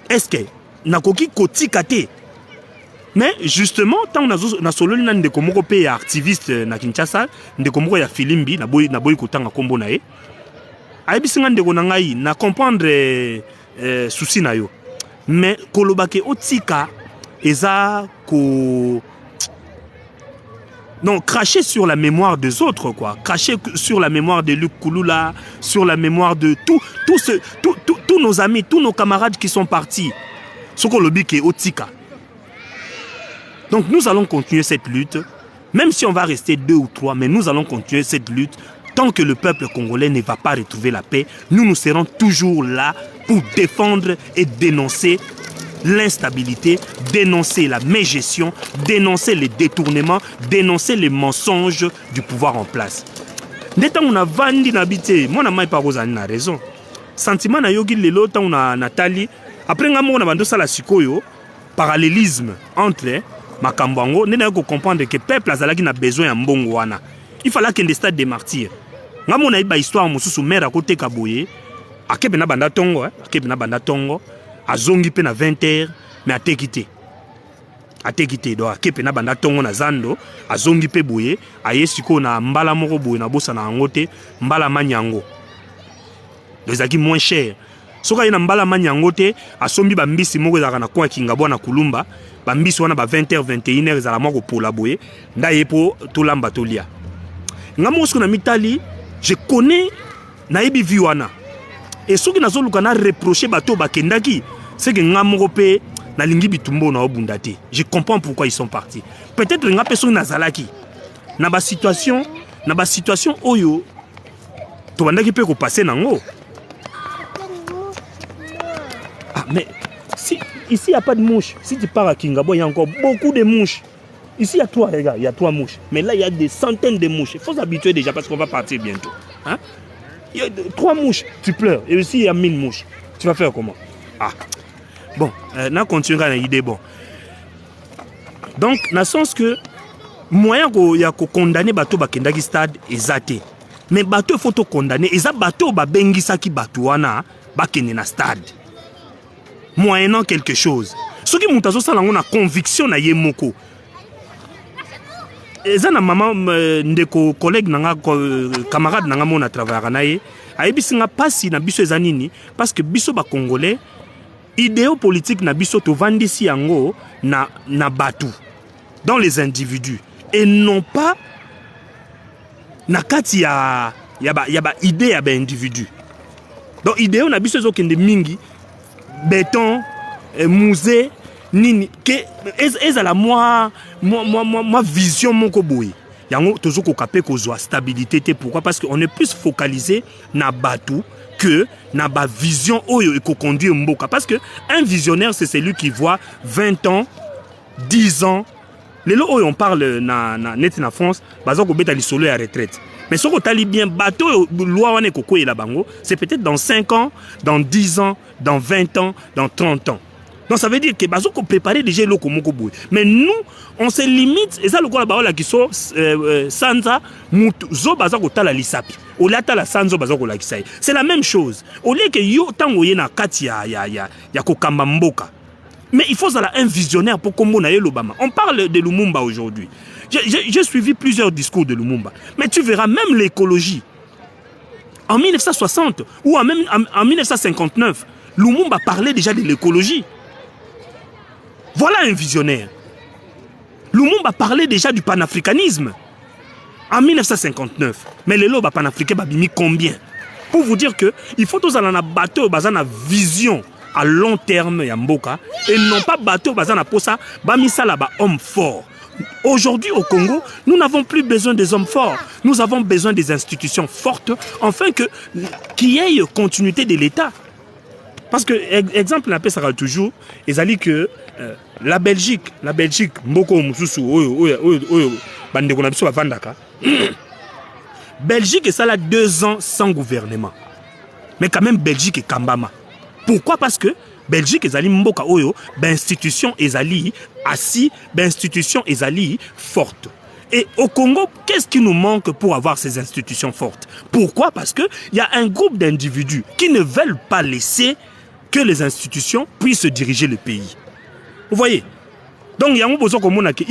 Est-ce que nakoki kotika te? Mais justement tant nazo na solo na ndeko moko pe activiste na Kinshasa ndeko moko ya Filimbi na boy kotanga kombo na ye. Ayibisinga ndeko na ngai na comprendre souci na yo. Mais kolobake otika eza ko non, cracher sur la mémoire des autres, quoi. Cracher sur la mémoire de Luc Kouloula, sur la mémoire de tous nos amis, tous nos camarades qui sont partis. Ce qu'on le dit qui est Otika. Donc nous allons continuer cette lutte, même si on va rester 2 ou 3, mais nous allons continuer cette lutte. Tant que le peuple congolais ne va pas retrouver la paix, nous serons toujours là pour défendre et dénoncer l'instabilité, dénoncer la mégestion, dénoncer les détournements, dénoncer les mensonges du pouvoir en place. Dès que on a vendu n'habité, moi n'a pas a raison. Sentiment na yogi lelo tant on a Nathalie. Après on a vendu ça la sikoyo, parallélisme entre makambango, n'est pas comprendre que le peuple a besoin de mbongo wana. Il fallait qu'il y ait des stades de martyrs. Ngamo na iba histoire mosusu mère à côté kaboye. Akebe na banda tongo, akebe na banda tongo. Azongi pe na 20h, mais atekite. Atekite do akebe na banda tongo na zando, azongi pe boye, ayesiko na mbala moko boye na bosa na ngote, mbala manyango. Ezaki moins cher. Soka yena mbala manyango te, asombi ba mbisi moko ezaka na kwa kingabwa na kulumba, ba mbisi wana ba 20h 21h ezala moko pola boye, nda yepo tolamba tolia. Ngamo siko na mitali, je connais naibi viwana. Et ce qui n'a pas reproché bateau bakendaki, c'est que ngamo pe na lingi bitumbo na obundate. Je comprends pourquoi ils sont partis. Peut-être nga personne nazalaki. Na ba situation oyo to bandaki pe ko passer nango. Ah mais si ici il y a pas de mouches. Si tu pars à Kingabo, il y a encore beaucoup de mouches. Ici il y a 3 regarde, il y a 3 mouches. Mais là il y a des centaines de mouches. Il faut s'habituer déjà parce qu'on va partir bientôt. Hein? Il y a 3 mouches, tu pleures. Et ici, il y a 1000 mouches. Tu vas faire comment? Ah. Bon, on continue à l'idée. Bon. Donc, dans le sens que, moyen qu'il y a condamné bateau bakendaki stade ezate. Mais bateau, il faut te condamner. Et ça, bateau, bengisaki bateau, bakende na stade. Moyennant quelque chose. Ce qui m'a ça, on a conviction na yemoko. Eza na maman ndeko collègue nanga camarade nanga mona travailler naye ayebisi nga pasi na biso eza nini parce que biso ba congolais idéo politique na biso to vandisi yango na batu dans les individus et non pas na kati ya ba idée ya ba individu. Donc idéo na biso ezokende mingi béton musée nini que ezala moi vision moko boye yango tozoko kapé kozwa stabilité te. Pourquoi? Parce qu'on est plus focalisé na batu que na ba vision oyo eko conduire mboka. Parce que un visionnaire c'est celui qui voit 20 ans 10 ans les lots oyo on parle na net na France bazoko beta lisolo ya retraite. Mais ce que tu bien bateau loi wane koko la bango c'est peut-être dans 5 ans dans 10 ans dans 20 ans dans 30 ans. Donc ça veut dire que bazo ko préparer déjà loko moko boy. Mais nous on se limite et ça le quoi baola ki so sanza mutu zo bazo ko tala lisapi. Au lieu tala sanzo bazo ko la kisai. C'est la même chose. Au lieu que yo tango ye na kati ya ko kamba mboka. Mais il faut ça un visionnaire pour kombo na l'Obama. On parle de Lumumba aujourd'hui. J'ai suivi plusieurs discours de Lumumba. Mais tu verras même l'écologie. En 1960 ou en 1959, Lumumba parlait déjà de l'écologie. Voilà un visionnaire. Lumumba parlait déjà du panafricanisme en 1959. Mais les lobes panafricains ont mis combien? Pour vous dire que il faut tous aller dans bateau, bazana vision à long terme yamboka et non pas bateau bazana pour ça, bamisa là-bas homme fort. Aujourd'hui au Congo, nous n'avons plus besoin des hommes forts. Nous avons besoin des institutions fortes afin qu'il y ait continuité de l'État. Parce que, exemple, la paix sera toujours, ils ont dit que la Belgique, Mboko Moussou, Belgique, ça a 2 ans sans gouvernement. Mais quand même, Belgique est Kambama. Pourquoi? Parce que Belgique, ils ont dit Mboka Oyo, institution, ils ont dit assis, institution, ils ont dit forte. Et au Congo, qu'est-ce qui nous manque pour avoir ces institutions fortes? Pourquoi? Parce qu'il y a un groupe d'individus qui ne veulent pas laisser que les institutions puissent diriger le pays. Vous voyez? Donc, il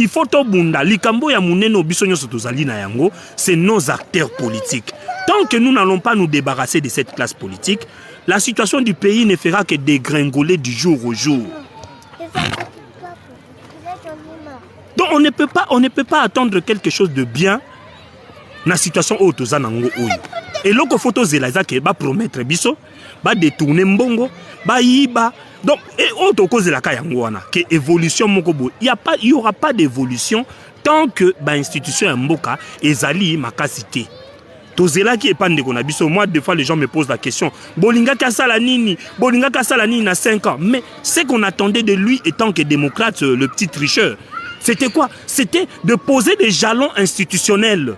faut que c'est nos acteurs politiques. Tant que nous n'allons pas nous débarrasser de cette classe politique, la situation du pays ne fera que dégringoler du jour au jour. Donc, on ne peut pas attendre quelque chose de bien dans la situation où nous sommes. Et là, il faut promettre biso, détourner mbongo, yiba. Donc, et autre cause de la kayangouana, que évolution mokobo, il y aura pas d'évolution tant que l'institution mboka ezali makasité. Tozela qui est pas de konabiso. Moi, des fois, les gens me posent la question. Bolinga Kassalanini na 5 ans. Mais ce qu'on attendait de lui, étant que démocrate, le petit tricheur, c'était quoi? C'était de poser des jalons institutionnels.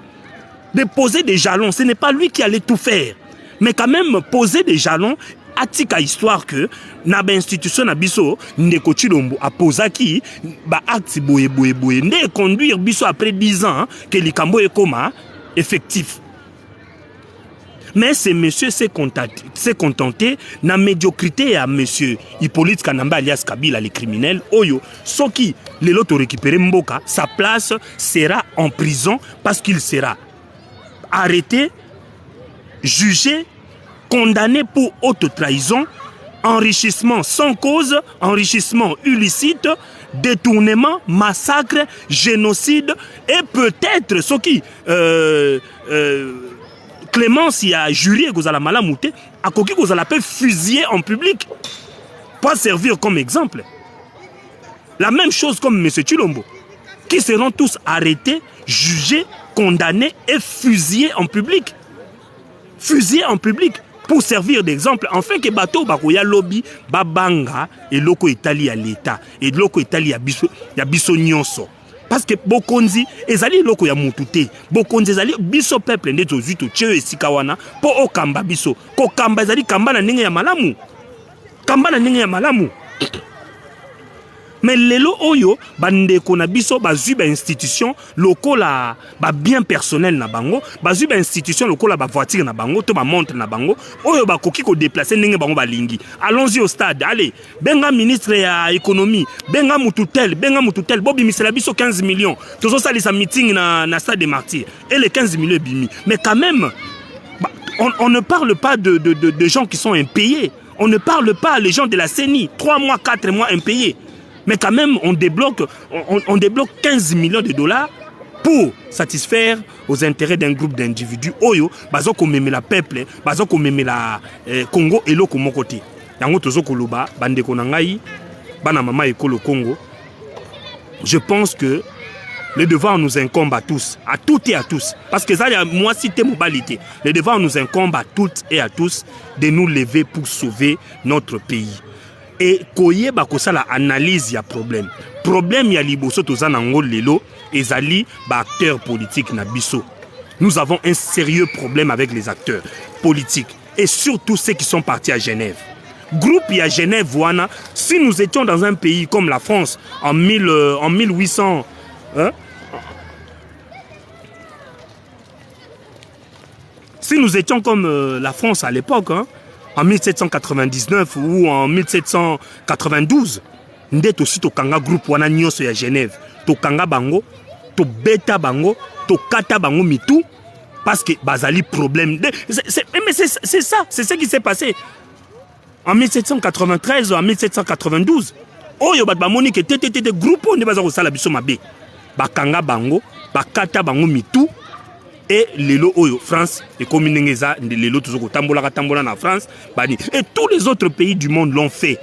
De poser des jalons. Ce n'est pas lui qui allait tout faire. Mais quand même, poser des jalons, atika histoire que, na ba institution na biso, ndeko Chilombo a posaki, ba acte boye, ne conduire biso après 10 ans, que likambo est comme effectif. Mais ce monsieur s'est contenté na médiocrité à monsieur Hippolyte Kanamba alias Kabila, les criminels. Oyo, Soki, les loto récupéré Mboka, sa place sera en prison parce qu'il sera arrêté, jugé, condamné pour haute trahison, enrichissement sans cause, enrichissement illicite, détournement, massacre, génocide et peut-être ce qui Clémence y a juré que vous allez malamouter, à quoi vous allez fusiller en public, pour servir comme exemple. La même chose comme M. Chilombo, qui seront tous arrêtés, jugés, condamnés et fusillés en public. Fusillés en public pour servir d'exemple. Enfin que bateau bakoya lobby babanga et loko Italie à l'État et loko Italie à biso nyonso. Parce que Bokonzi ezali loko ya mutute. Bokonzi ezali biso peuple ndeto zuito cheo esikawana po okamba biso. Ko kamba ezali kamba na ndenge ya malamu. Kamba na ndenge ya malamu. Mais lelo oyo bandeko na biso bazui ba institution lokola ba bien personnel na bango, bazui ba institution lokola ba voiture na bango, to ba montre na bango, oyo ba koki ko déplacer ndenge bango balingi. Allons-y au stade. Allez, benga ministre ya économie, benga mututel, bobi misela biso 15 millions. Tozo salisa meeting na stade des Martyrs et les 15 millions bimi. Mais quand même on ne parle pas de gens qui sont impayés. On ne parle pas les gens de la CENI, 3 mois, 4 mois impayés. Mais quand même, on débloque 15 millions de dollars pour satisfaire aux intérêts d'un groupe d'individus. Oyo, bazoko meme la peuple, bazoko meme la Congo et l'oko mon côté. Yango tozoko luba, bandeko nangai, bana mama ekolo Congo. Je pense que le devoir nous incombe à tous, à toutes et à tous. Parce que ça, moi, cité mobilité. Le devoir nous incombe à toutes et à tous de nous lever pour sauver notre pays. Et koye bakosa la analyse ya problème. Problème ya liboso tozana ngol lelo ezali ba acteurs politiques na biso. Nous avons un sérieux problème avec les acteurs politiques et surtout ceux qui sont partis à Genève. Groupe ya Genève voilà, si nous étions dans un pays comme la France en 1800 hein? Si nous étions comme la France à l'époque hein, en 1799 ou en 1792, ndet aussi to kanga groupe wana nyonso ya Genève, to kanga bango, to beta bango, to kata bango mitou, parce que bazali problème. Mais c'est ça, c'est ce qui s'est passé en 1793 ou en 1792. Oyo bat bamoni ke tete groupe on ne baza ko sala biso mabe, bakanga bango, bakata bango mitou. Et lelo oyo France et comme nengeza lelo tozoko tambola na France bani et tous les autres pays du monde l'ont fait.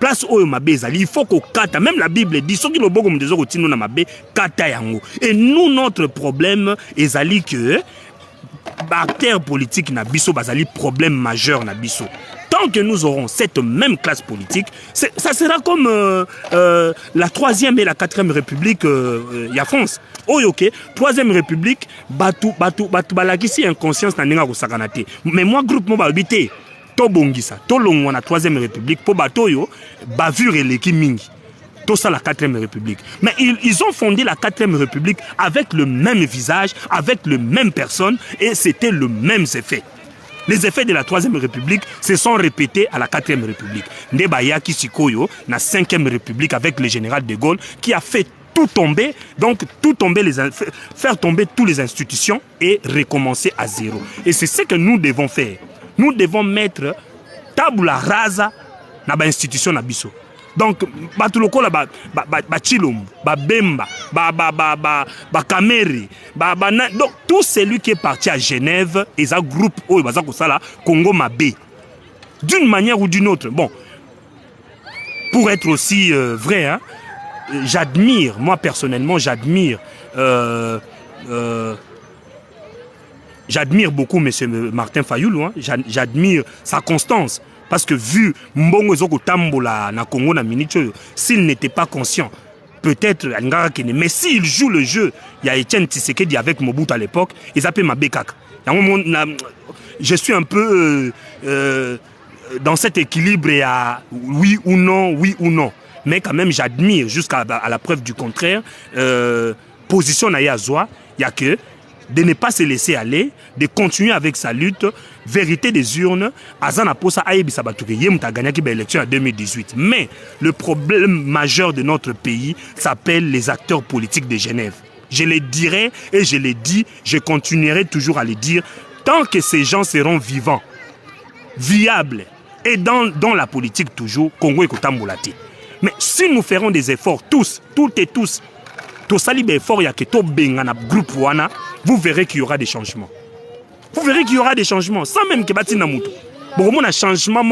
Place oyo mabe ezali il faut ko kata, même la Bible dit soki loboko mdezoko tino na mabe kata yango. Et nous notre problème ezali que acteurs politiques na biso bazali problème majeur na biso. Tant que nous aurons cette même classe politique, ça sera comme la 3e et la 4e République ya France. Oh ok, 3e République, batu balakisi inconscience na nenga kosakanate. Mais moi groupe mo balbité, to bongisa, to longwa na 3e République po batoyo bavure eleki mingi. Tout ça la 4e République. Mais ils ont fondé la 4e République avec le même visage, avec le même personne et c'était le même effet. Les effets de la 3e République se sont répétés à la 4e République. Ndebaya Kisikoyo, la 5e République avec le général de Gaulle, qui a fait tout tomber, donc tout tomber faire tomber toutes les institutions et recommencer à zéro. Et c'est ce que nous devons faire. Nous devons mettre tabula rasa dans l'institution Nabiso. Donc, batuloko la Chilombo, Bemba, Kameri, donc tout celui qui est parti à Genève et ça groupe Congo Mabé. D'une manière ou d'une autre. Bon, pour être aussi vrai, hein, j'admire, moi personnellement, j'admire beaucoup M. Martin Fayoulou, hein, j'admire sa constance. Parce que vu Mbongo Zoko Tambola na Congo na Minicho, s'il n'était pas conscient, peut-être, mais s'il joue le jeu, il y a Etienne Tshisekedi avec Mobutu à l'époque, ils s'appellent Mabekak. Je suis un peu dans cet équilibre à oui ou non. Mais quand même, j'admire jusqu'à la preuve du contraire. Position na Yazoa, il y a que de ne pas se laisser aller, de continuer avec sa lutte, vérité des urnes, Azana Posa Ayebi Sabatuke, Yem Taganyaki l'élection en 2018. Mais le problème majeur de notre pays s'appelle les acteurs politiques de Genève. Je le dirai et je le dis, je continuerai toujours à le dire, tant que ces gens seront vivants, viables, et dans la politique toujours, Congo et Kotamboulati. Mais si nous ferons des efforts, tous, toutes et tous, vous verrez qu'il y aura des changements. Vous verrez qu'il y aura des changements, sans même que Batina Moutou. Bon, on a un changement,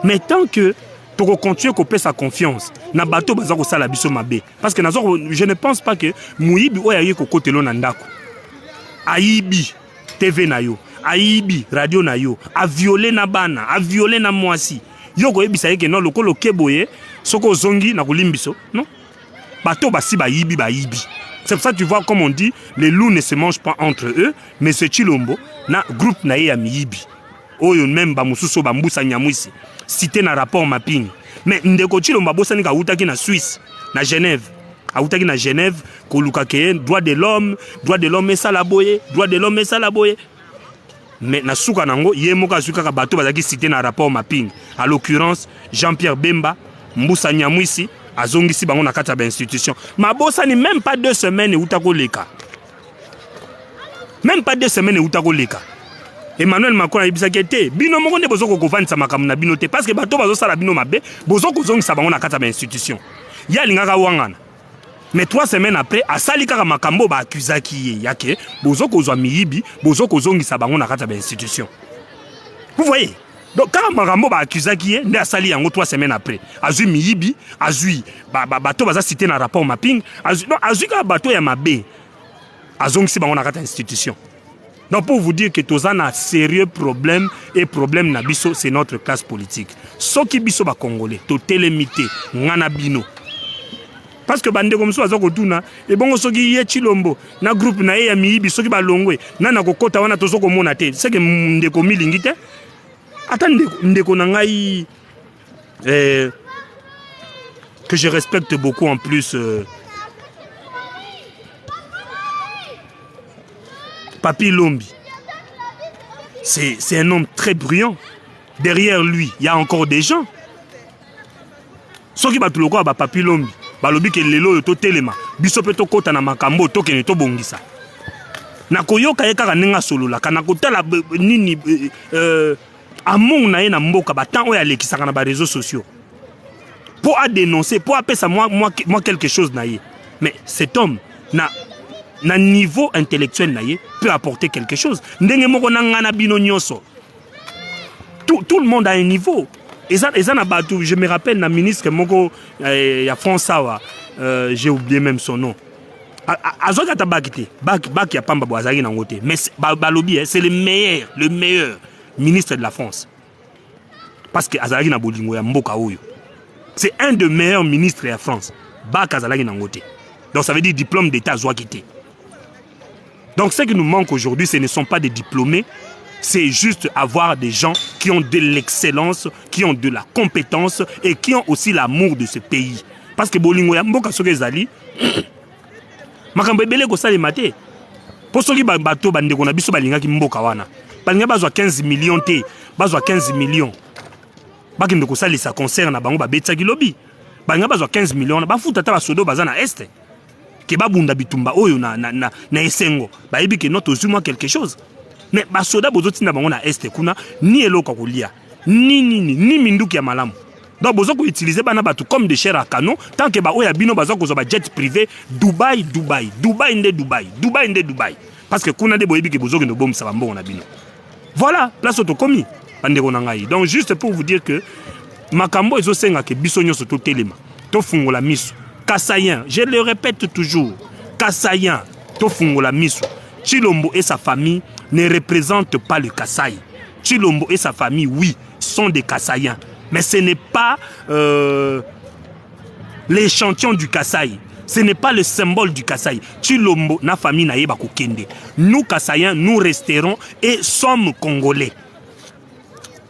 mais tant que tu continues à couper sa confiance, na bateau bazako sala biso mabe. Parce que je ne pense pas que Mouyibi oyaye ko kote lo nandako. Aibi TV na yo. Aibi radio na yo, a violé na bana, a violé na mwasi. Yoko ebisa yeke non lokolo keboye, soko zongi na kulimbiso, non? Bato basi ba yibi ba yibi. C'est pour ça que tu vois comme on dit, les loups ne se mangent pas entre eux, mais ce Chilombo na groupe na ya miyibi. Oyo même ba mususo ba mbusa nyamwisi. Cité na rapport mapping. Mais ndeko Chilombo bosa ni ka utaki na Suisse, na Genève. Autaki na Genève, koluka ke droit de l'homme et salaboye, droit de l'homme et salaboye. Mais na souka nango yemoka zuka ka bato bazaki cité na rapport mapping. À l'occurrence Jean-Pierre Bemba, Mbusa Nyamwisi, azongisi bango na kata ba institution. Ma bossa ni même pas 2 semaines utako leka. Même pas 2 semaines utako leka. Emmanuel Macron a yebisaki te bino moko nde bozoko kovanisa makambo na bino te parce que bato bazo sala bino mabe bozoko zongisa bango na kata ba institution. Ya lingaka wangana. Mais 3 semaines après, à Salikara Makambo ba accusaki yake, bozoko zwa miyibi, bozoko zongisa bango na kata ba institution. Vous voyez? Donc quand Makambo ba accusaki nde asali yango 3 semaines après, azui miyibi, azui bato baza cité na rapport mapping, azui ka bato ya mabe. Azongisi bango na kata institution. Donc pour vous dire que tozan a sérieux problème et problème na biso c'est notre classe politique. Soki biso ba congolais, to télémité, ngana bino. Parce que bande comme ça azokotuna et bongo soki ye Chilombo na groupe na ye ya miyibi soki balongwe na na kokota wana tozoko mona te c'est que ndeko milingi te ata ndeko na ngai que je respecte beaucoup en plus Papi Lombi c'est un homme très brillant. Derrière lui il y a encore des gens soki batuloko ba Papi Lombi balobi ke lelo to telema biso pe to kota na makambo to kene to bongisa na koyoka ye kaka ninga solola kana kotala nini among na ye na mboka batan oya lekisaka na ba réseaux sociaux pour à dénoncer pour appeler ça moi quelque chose na ye. Mais cet homme na niveau intellectuel na ye peut apporter quelque chose ndenge moko na ngana bino nyoso tout le monde a un niveau. Et ça je me rappelle la ministre Moko ya France Awa, j'ai oublié même son nom. Azokata bakite, bak ya pamba boazari na ngote. Mais balobi c'est le meilleur ministre de la France. Parce que azari na bolingo ya mboka oyo. C'est un des meilleurs ministres de la France. Bak azari na ngote. Donc ça veut dire diplôme d'état zwakite. Donc ce qui nous manque aujourd'hui, ce ne sont pas des diplômés. C'est juste avoir des gens qui ont de l'excellence, qui ont de la compétence et qui ont aussi l'amour de ce pays. Parce que bolingo ya mboka soke ezali makambo ebele ko sala maté. Po soki bato bandeko na biso balingaki mboka wana. Balinga bazwa 15 millions te, bazwa 15 millions. Bakende ko sala sa concert na bango babetsaki lobi. Balinga bazwa 15 millions, bafuta ta basodo baza na este. Ke babunda bitumba oyo na esengo. Bayebi ke noto zuma quelque chose. Mais basoda bozotinda bango na este kuna ni eloko kolia ni minduki ya malamu. Donc bozoko utiliser bana batu comme des chairs à canon tant que ba oya bino bazoko zo ba jet privé Dubaï parce que kuna de boyebi ke bozoko ndo bomsa bambo na bino. Voilà place auto komi bandeko na ngai. Donc juste pour vous dire que makambo ezo senga ke biso nyoso to telema to fungola miso Kassayen, je le répète toujours, Kassayen to fungola miso. Chilombo et sa famille ne représentent pas le Kasaï. Chilombo et sa famille, oui, sont des Kassaïens. Mais ce n'est pas l'échantillon du Kasaï. Ce n'est pas le symbole du Kasaï. Chilombo, na famille na yeba kokende. Nous, Kassaïens, nous resterons et sommes Congolais.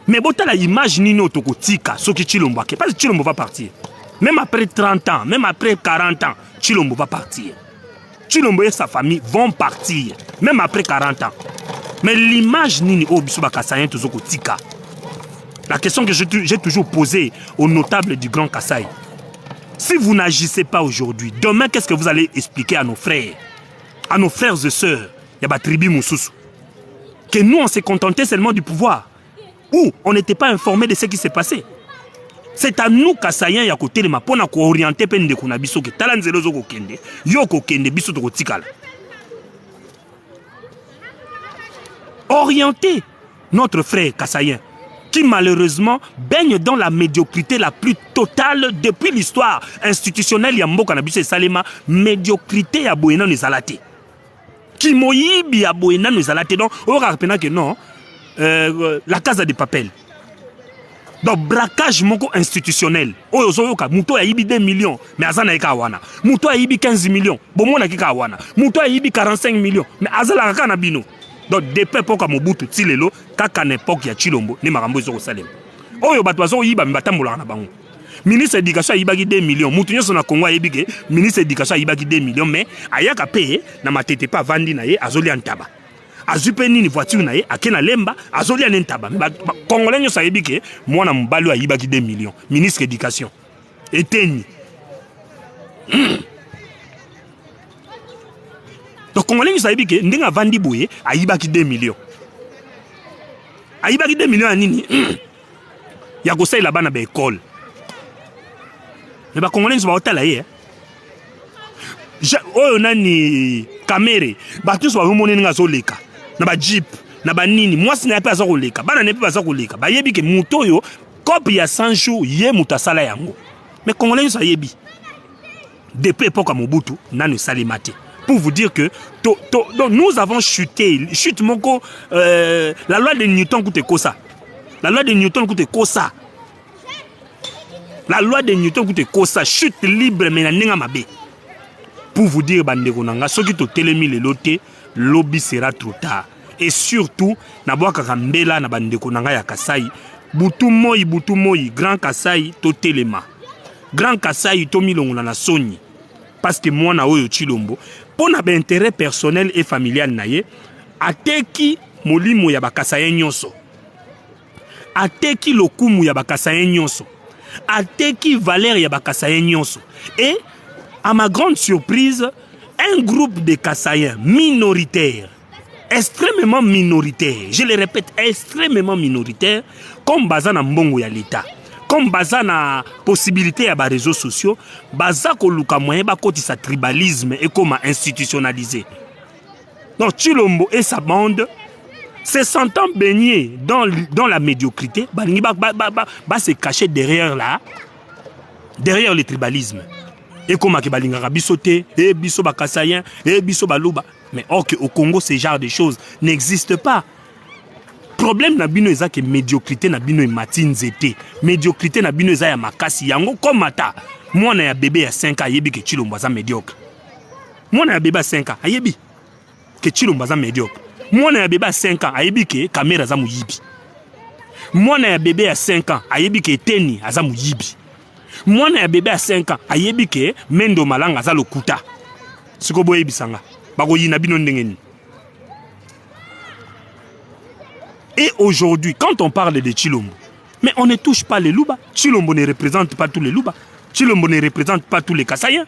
Mais bota la image nino toko tika soki Tshilombo ake parce que Tshilombo va partir. Même après 30 ans, même après 40 ans, Tshilombo va partir. Tshilombo et sa famille vont partir même après 40 ans. Mais l'image nini o biso bakasayen tozoko tika. La question que j'ai toujours posée aux notables du Grand Kasaï. Si vous n'agissez pas aujourd'hui, demain qu'est-ce que vous allez expliquer à nos frères et sœurs, yaba tribu Moussousou, que nous on s'est contenté seulement du pouvoir. Ou on n'était pas informé de ce qui s'est passé. C'est à nous, Kassaïens, ya côté de ma pona ko orienter pende kuna biso ke talanzelo zo ko kende, yo ko kende biso to tikala. Orienter notre frère Kassaïen qui malheureusement baigne dans la médiocrité la plus totale depuis l'histoire institutionnelle ya mboka na biso Salema, médiocrité ya boena ne zalate. Qui moyibi ya boena ne zalate donc on rappelle que non. La Casa de Papel. Donc, braquage moko institutionnel. Oyo zoyoka, muto ya yibi 2 millions, mais azana eka wana. Muto ya yibi 15 millions, bomona kika wana. Muto ya yibi 45 millions, mais azala kaka na bino. Donc, depuis époque Mobutu Tilelo, kaka na époque ya Tshilombo, ni makambo ezoko salem. Oyo bato bazo yiba mbatambola na bango. Ministre d'éducation yibaki 2 millions. Mutu nyoso na Congo yibike, ministre d'éducation yibaki 2 millions, mais ayaka paye na matete pa vandi na ye azoli antaba. Azupe nini voiture na ye akena lemba azoli anentaba congolais nyo sayebi ke mwana mobali ayibaki 2 millions ministre éducation eteni donc congolais nyo sayebi ke ndenga vandi boye ayibaki 2 millions ya nini ya kosalela bana ba école mais ba congolais nyo ba otala ye oyo nani kamere bato so ba monene nga zoleka na ba jeep na ba nini mwasi na pe aza koleka bana ne pe aza koleka ba yebi ke muto yo copie ya 100 jours ye mutasala yango mais congolais ça yebi depuis époque à Mobutu nanu salimate pour vous dire que donc nous avons chuté chute moko la loi de Newton coûte kosa la loi de Newton coûte kosa chute libre mais na ninga mabe pour vous dire bandeko nanga soki to telemi le loté lobby sera trop tard et surtout na boaka kambela na bandeko nanga ya Kasai butu moi Grand Kasai to telema Grand Kasai to milongola na soni parce que moi na oyo Tshilombo pour na intérêt personnel et familial na ye ateki molimo ya bakasayen nyonso ateki lokumu ya bakasayen nyonso ateki valeur ya bakasayen nyonso et à ma grande surprise, un groupe de Kassaïens minoritaires, extrêmement minoritaires, je le répète, extrêmement minoritaires, comme Bazana Mbongo ya l'État, comme Bazana possibilité à les réseaux sociaux, Bazako Luka moyen bakoti sa tribalisme et comment institutionnalisé. Donc Tshilombo et sa bande, se sentant baignés dans la médiocrité, se cacher derrière le tribalisme. Et comme que balingaka bisoté, et biso bakasayen, et biso baluba. Mais or que au Congo, ce genre de choses n'existe pas. Problème na bino eza que médiocrité na bino matine zete. Médiocrité na bino eza ya makasi yango comme ata. Moi na ya bébé ya 5 ans yebi que Tshilombo za médiocre. Moi na ya bébé ya 5 ans yebi que Tshilombo za médiocre. Moi na ya bébé ya 5 ans yebi que caméra za muyibi. Moi na ya bébé ya 5 ans yebi que teni aza muyibi. Moi na bébé à 5 ans ayebi ke mendo malanga za lokuta siko boyebi sanga bako yina bino ndengeni. Et aujourd'hui quand on parle de Tshilombo, mais on ne touche pas les Luba. Tshilombo ne représente pas tous les Luba. Tshilombo ne représente pas tous les Kassaïens.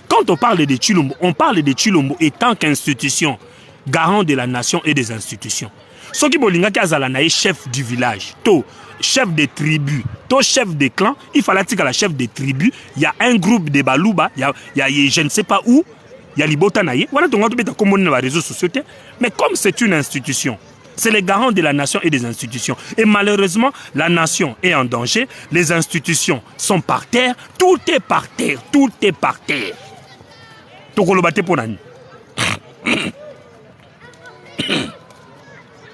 Quand on parle de Tshilombo, on parle de Tshilombo étant qu'institution garant de la nation et des institutions. Soki bolinga ki azala na chef du village, to chef de tribu, to chef de clan, il fallait que la chef de tribu, il y a un groupe de baluba, il y a je ne sais pas où, il y a libota naye, voilà ton gars to comme on réseaux sociaux, mais comme c'est une institution, c'est les garants de la nation et des institutions. Et malheureusement, la nation est en danger, les institutions sont par terre, tout est par terre, tout est par terre. Tokolobate ponani.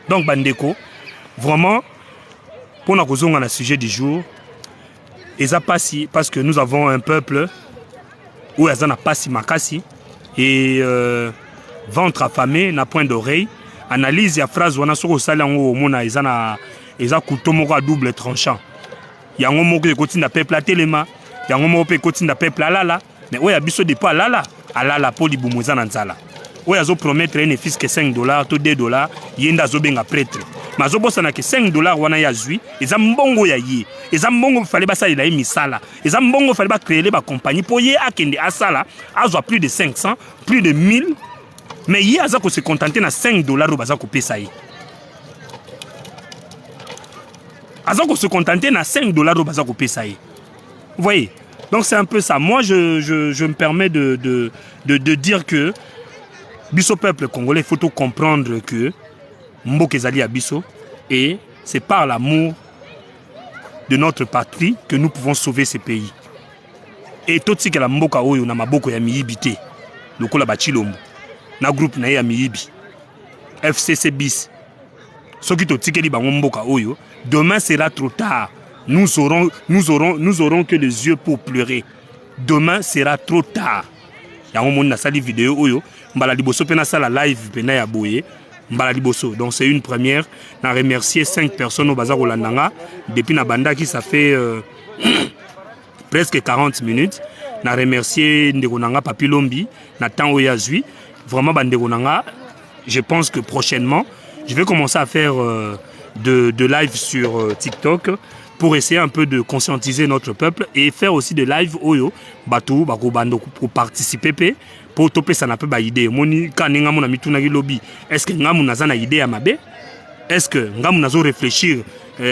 Donc, Bandeko, vraiment, pour nous le sujet du jour, et ça passe parce que nous avons un peuple où ils n'ont pas si makasi et ventre affamé, n'a point d'oreille. Analyse la phrase, on a sur le salaire, on a eza couteau moko à double tranchant. Yango moko ekotinda peuple à telema, yango moko ekotinda peuple alala, mais oya biso depuis alala po libumu eza na nzala. Oya zo promettre un fils que $5 to $2, yenda zo benga prêtre. Mais zo bossa na que $5 wana ya zui, eza mbongo ya ye. Eza mbongo fallait ba salila misala. Eza mbongo fallait ba créer ba compagnie pour ye akende asala, azwa plus de 500, plus de 1000. Mais ye aza ko se contenter na $5 ou baza ko pesa ye. Aza ko se contenter na $5 ou baza ko pesa ye. Vous voyez? Donc c'est un peu ça. Moi je me permets de dire que biso peuple congolais, il faut tout comprendre que Mboka ezali ya biso et c'est par l'amour de notre patrie que nous pouvons sauver ce pays. Et tout ce que la Mboka oyo na maboko ya miyibi te. Lokola bachilombo. Na groupe na ya miyibi. FCC bis. Soki to tikeli bango Mboka oyo, demain sera trop tard. Nous aurons que les yeux pour pleurer. Demain sera trop tard. Yango mon na sali vidéo oyo, mbala liboso pe na sala live pena ya boye, mbala liboso. Donc c'est une première. Na remercier 5 personnes au bazar Olandanga depuis na banda qui ça fait presque 40 minutes. Na remercier Ndegonanga Papilombi, na temps oyazui. Vraiment Bandegonanga, je pense que prochainement, je vais commencer à faire de live sur TikTok pour essayer un peu de conscientiser notre peuple et faire aussi des lives oyo batou bako bando pour participer pour toper ça n'a pas idée moni kaninga mona mituna ki lobby est-ce que ngamu naza na idée à mabe est-ce que ngamu nazo réfléchir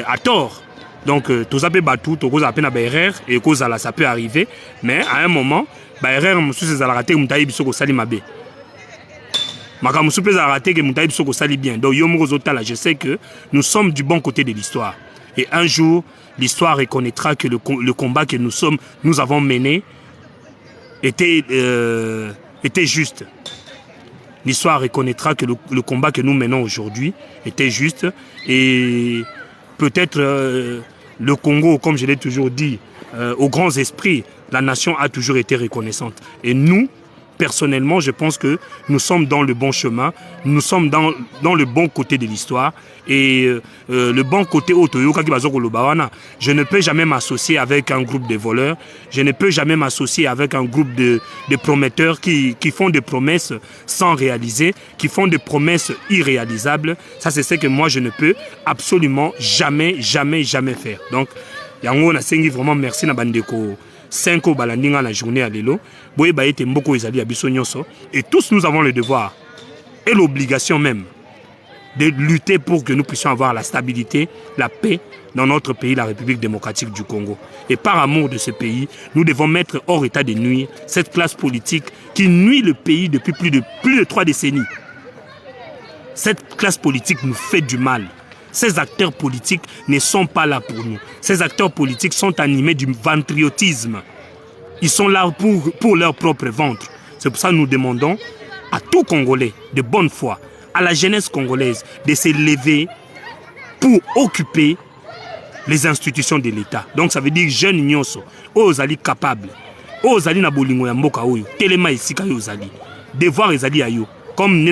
à tort donc tout ça peut batou to koza peine ba erreur et cause là ça peut arriver mais à un moment ba erreur musu c'est la rater mutayi biso ko sali mabe maka musu pe za rater que mutayi biso ko sali bien donc yo moko zotala je sais que nous sommes du bon côté de l'histoire. Et un jour, l'histoire reconnaîtra que le combat que nous avons mené était juste. L'histoire reconnaîtra que le combat que nous menons aujourd'hui était juste. Et peut-être le Congo, comme je l'ai toujours dit, aux grands esprits, la nation a toujours été reconnaissante. Et nous, personnellement, je pense que nous sommes dans le bon chemin, nous sommes dans le bon côté de l'histoire. Et le bon côté, je ne peux jamais m'associer avec un groupe de voleurs, je ne peux jamais m'associer avec un groupe de prometteurs qui font des promesses sans réaliser, qui font des promesses irréalisables. Ça, c'est ce que moi, je ne peux absolument jamais faire. Donc, yango na sengi vraiment merci na bandeko. 5 au balandinga la journée à l'élo, boye ba ete mboko ezali ya biso nyonso et tous nous avons le devoir et l'obligation même de lutter pour que nous puissions avoir la stabilité, la paix dans notre pays, la République démocratique du Congo. Et par amour de ce pays, nous devons mettre hors état de nuire cette classe politique qui nuit le pays depuis plus de 3 décennies. Cette classe politique nous fait du mal. Ces acteurs politiques ne sont pas là pour nous. Ces acteurs politiques sont animés du ventriotisme. Ils sont là pour leur propre ventre. C'est pour ça que nous demandons à tout Congolais de bonne foi, à la jeunesse congolaise, de se lever pour occuper les institutions de l'État. Donc ça veut dire jeunes nyonso, ozali capable, ozali na bolingo ya mboka oyo, telema isika yo ozali. Devoir ezali ayo. Comme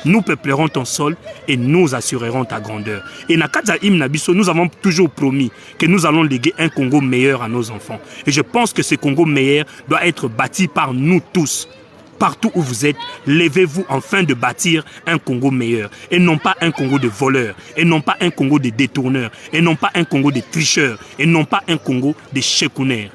nous peuplerons ton sol et nous assurerons ta grandeur. Et na Katza Nabiso, nous avons toujours promis que nous allons léguer un Congo meilleur à nos enfants. Et je pense que ce Congo meilleur doit être bâti par nous tous. Partout où vous êtes, levez-vous afin de bâtir un Congo meilleur. Et non pas un Congo de voleurs, et non pas un Congo de détourneurs, et non pas un Congo de tricheurs, et non pas un Congo de chekounaires.